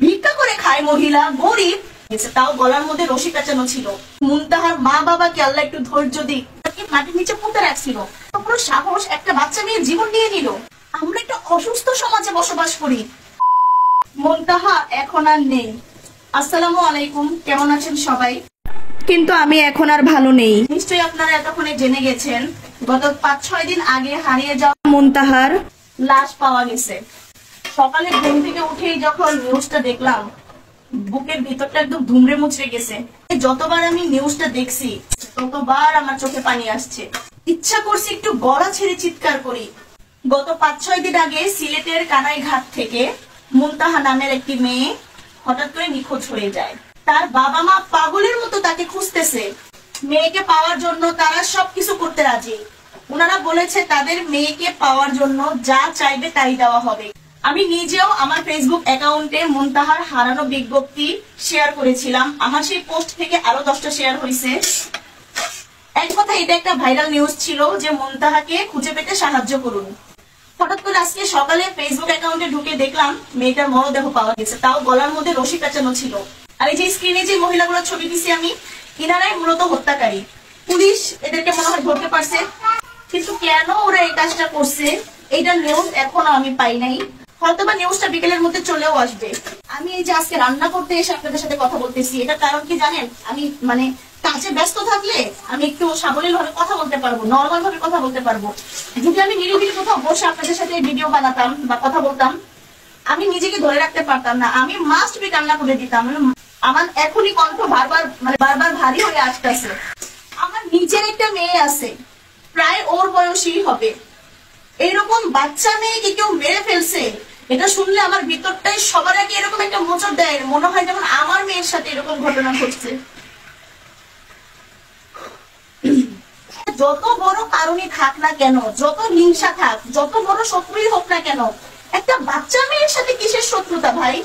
ভিক্ষা করে খায় মহিলা, গরিব, তাও গলার মধ্যে রশি পেঁচানো ছিল। মুনতাহার মা বাবাকে আল্লাহ একটু ধৈর্য দিক, মাটির নিচে পুঁতে রাখছিল, পুরো সাহস একটা বাচ্চা মেয়ের জীবন নিয়ে নিল। আমরা একটা অসুস্থ সমাজে বসবাস করি। মুনতাহা এখন আর নেই। আসসালামু আলাইকুম, কেমন আছেন সবাই? কিন্তু আমি এখন আর ভালো নেই। নিশ্চয়ই আপনারা এতক্ষণে জেনে গেছেন গত 5-6 দিন আগে হারিয়ে যাওয়া মুনতাহার লাশ পাওয়া গেছে। সকালে ঘুম থেকে উঠেই যখন নিউজটা দেখলাম, বুকের ভিতরটা একদম ধুমড়ে মুচড়ে গেছে। যতবার আমি নিউজটা দেখছি ততবার আমার চোখে পানি আসছে। ইচ্ছা করছে একটু গলা ছেড়ে চিৎকার করি। গত 5-6 দিন আগে সিলেটের কানাইঘাট থেকে মুনতাহা নামের একটি মেয়ে হঠাৎ করে নিখোঁজ হয়ে যায়। তার বাবা মা পাগলের মতো তাকে খুঁজতেছে। মেয়েকে পাওয়ার জন্য তারা সবকিছু করতে রাজি। ওনারা বলেছে তাদের মেয়েকে পাওয়ার জন্য যা চাইবে তাই দেওয়া হবে। আমি নিজেও আমার ফেসবুক অ্যাকাউন্টে মুনতাহার হারানো বিজ্ঞপ্তি শেয়ার করেছিলাম। আমার সেই পোস্ট থেকে আরো 10টা শেয়ার হয়েছে। এক কথা এটা একটা ভাইরাল নিউজ ছিল যে মুনতাহাকে খুঁজে পেতে সাহায্য করুন। হঠাৎ করে আজকে সকালে ফেসবুক অ্যাকাউন্টে ঢুকে দেখলাম মেয়েটার মরদেহ পাওয়া গেছে, তাও গলার মধ্যে রশি পেঁচানো ছিল। আর এই যে স্ক্রিনে যে মহিলাগুলোর ছবি দিছি আমি, ইনারাই মূলত হত্যাকারী। পুলিশ এদেরকে মনে হয় ধরতে পারছে, কিন্তু কেন ওরা এই কাজটা করছে এইটার নিউজ এখনো আমি পাই নাই। হয়তো বা নিউজটা বিকেলের মধ্যে চলেও আসবে। আমি এই যে আজকে রান্না করতে এসে আপনাদের সাথে কথা বলতেছি, এটার কারণ কি জানেন? আমি কাজে ব্যস্ত থাকলে আমি একটু সাবলীল ভাবে কথা বলতে পারবো, নর্মাল ভাবে কথা বলতে পারবো। যদি আমি নিরিবিলি কোথাও বসে আপনাদের সাথে ভিডিও বানাতাম বা কথা বলতাম, আমি নিজেকে ধরে রাখতে পারতাম না, আমি মাস্ট বি কান্না করে দিতাম। আমার এখনই কণ্ঠ বারবার ভারী হয়ে আসতেছে। আমার নিজের একটা মেয়ে আছে, প্রায় ওর বয়সী হবে। এইরকম বাচ্চা মেয়েকে কেউ মেরে ফেলছে, এটা শুনলে আমার ভিতরটাই সবার আগে এরকম একটা মোচড় দেয়, মনে হয় যেমন আমার মেয়ের সাথে এরকম ঘটনা ঘটছে। যত বড় কারণই থাক না কেন, যত হিংসা থাক, যত বড় শত্রুই হোক না কেন, একটা বাচ্চা মেয়ের সাথে কিসের শত্রুতা ভাই?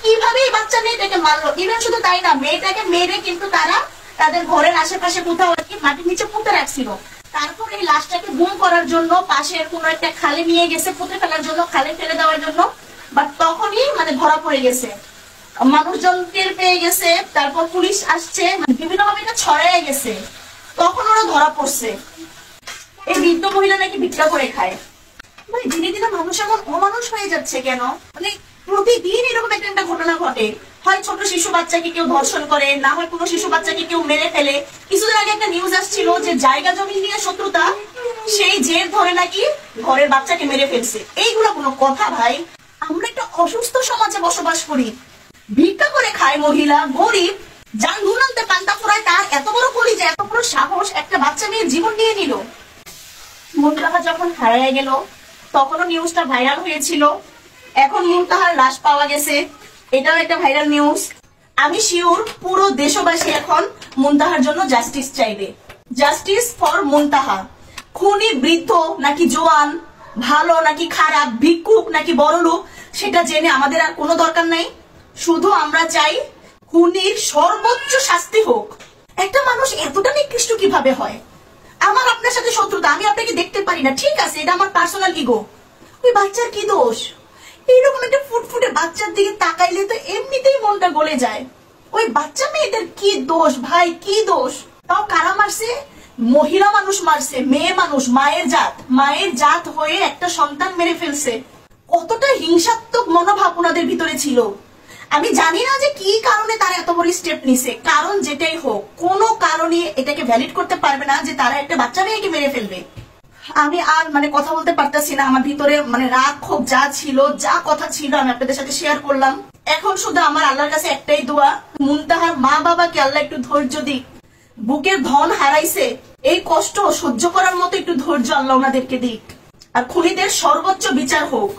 কিভাবে এই বাচ্চা মেয়েটাকে মারলো? ইভেন শুধু তাই না, মেয়েটাকে মেরে কিন্তু তারা তাদের ঘরের আশেপাশে কোথাও মাটির নিচে পুঁতে রাখছিল। তারপর এই লাশটাকে গুম করার জন্য পাশের কোন একটা খালে নিয়ে গেছে, পুঁতে ফেলার জন্য, খালে ফেলে দেওয়ার জন্য। বাট তখনই ধরা পড়ে গেছে, মানুষজন টের পেয়ে গেছে, তারপর পুলিশ আসছে, বিভিন্ন ভাবে এটা ছড়াই গেছে। তখন ওরা ধরা পড়ছে। এই বৃদ্ধ মহিলা নাকি ভিক্ষা করে খায়। দিনে দিনে মানুষ এমন অমানুষ হয়ে যাচ্ছে কেন? প্রতিদিন এরকম একটা ঘটনা ঘটে। হয় ছোট শিশু বাচ্চাকে কেউ ধর্ষণ করে, না হয় কোনো শিশু বাচ্চাকে কেউ মেরে ফেলে। কিছুদিন আগে একটা নিউজ আসছিল যে জায়গা জমি নিয়ে শত্রুতা, সেই জের ধরে নাকি ঘরের বাচ্চাকে মেরে ফেলছে। এইগুলো কোনো কথা ভাই? আমরা একটা অসুস্থ সমাজে বসবাস করি। ভিক্ষা করে খায় মহিলা, গরিব, যার নুন আনতে পান্তা ফোড়ায়, তার এত বড় কলিজা, এত বড় সাহস একটা বাচ্চা মেয়ের জীবন নিয়ে নিল। মুনতাহা যখন হারিয়ে গেল তখনও নিউজটা ভাইরাল হয়েছিল। এখন মুনতাহার লাশ পাওয়া গেছে, এটাও একটা ভাইরাল নিউজ। আমি শিওর পুরো দেশবাসী এখন মুনতাহার জন্য জাস্টিস চাইবে। জাস্টিস ফর মুনতাহা। খুনি বৃদ্ধ নাকি জোয়ান, ভালো নাকি খারাপ, ভিক্ষুক নাকি বড়লোক, সেটা জেনে আমাদের আর কোনো দরকার নাই। শুধু আমরা চাই খুনির সর্বোচ্চ শাস্তি হোক। একটা মানুষ এতটা নিকৃষ্ট কিভাবে হয়? আমার আপনার সাথে শত্রুতা, আমি আপনাকে দেখতে পারি না, ঠিক আছে, এটা আমার পার্সোনাল ইগো। ওই বাচ্চার কি দোষ? এইরকম একটা ফুটফুটে বাচ্চার দিকে তাকাইলে তো এমনিতেই মনটা গলে যায়। ওই বাচ্চা মেয়েটার কি দোষ ভাই? কি দোষ? তাও কারা মারছে? মহিলা মানুষ মারছে, মেয়ে মানুষ, মায়ের জাত হয়ে একটা সন্তান মেরে ফেলছে। কতটা হিংসাত্মক মনোভাব ওনাদের ভিতরে ছিল। আমি জানি না যে কি কারণে তারা এত বড় স্টেপ নিছে। কারণ যেটাই হোক, কোনো কারণে এটাকে ভ্যালিড করতে পারবে না যে তারা একটা বাচ্চা মেয়েকে মেরে ফেলবে। আমি আর কথা বলতে পারতেছি না। আমার ভিতরে রাগ ক্ষোভ যা ছিল, যা কথা ছিল, আমি আপনাদের সাথে শেয়ার করলাম। এখন শুধু আমার আল্লাহর কাছে একটাই দোয়া, মুনতাহার মা বাবাকে আল্লাহ একটু ধৈর্য দিক। বুকের ধন হারাইছে, এই কষ্ট সহ্য করার মতো একটু ধৈর্য আল্লাহ ওনাদেরকে দিক। আর খুনিদের সর্বোচ্চ বিচার হোক।